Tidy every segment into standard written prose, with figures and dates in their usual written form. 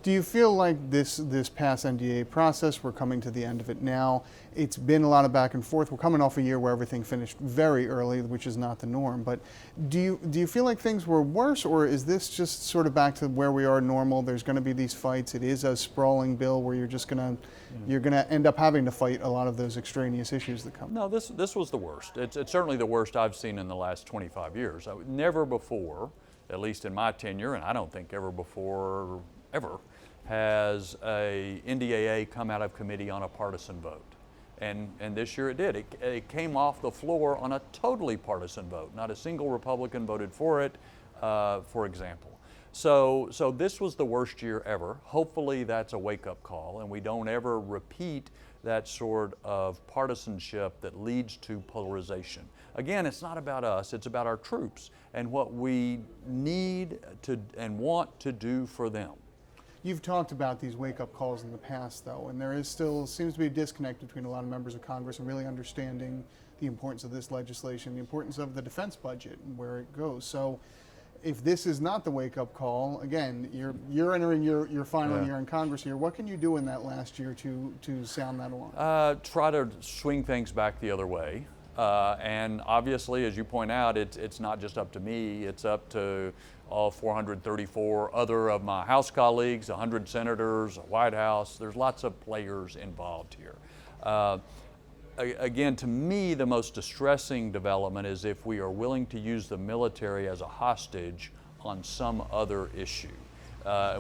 Do you feel like this past NDA process, we're coming to the end of it now? It's been a lot of back and forth. We're coming off a year where everything finished very early, which is not the norm. But do you feel like things were worse, or is this just sort of back to where we are normal? There's going to be these fights. It is a sprawling bill where you're gonna end up having to fight a lot of those extraneous issues that come. No, this was the worst. It's certainly the worst I've seen in the last 25 years. Never before, at least in my tenure, and I don't think ever before, ever, has a NDAA come out of committee on a partisan vote. And this year it did. It came off the floor on a totally partisan vote. Not a single Republican voted for it, for example. So this was the worst year ever. Hopefully that's a wake-up call and we don't ever repeat that sort of partisanship that leads to polarization. Again, it's not about us, it's about our troops and what we need to and want to do for them. You've talked about these wake-up calls in the past, though, and there is still seems to be a disconnect between a lot of members of Congress and really understanding the importance of this legislation, the importance of the defense budget and where it goes. So if this is not the wake-up call, again, you're entering your final year in Congress here. What can you do in that last year to sound that alarm? Try to swing things back the other way. And obviously, as you point out, it's not just up to me, it's up to all 434 other of my House colleagues, 100 senators, a White House. There's lots of players involved here. Again, to me, the most distressing development is if we are willing to use the military as a hostage on some other issue.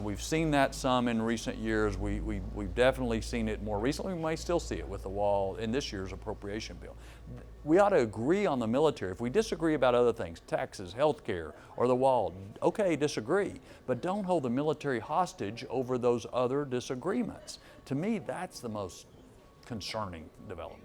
We've seen that some in recent years. We've definitely seen it more recently. We may still see it with the wall in this year's appropriation bill. We ought to agree on the military. If we disagree about other things, taxes, health care, or the wall, okay, disagree. But don't hold the military hostage over those other disagreements. To me, that's the most concerning development.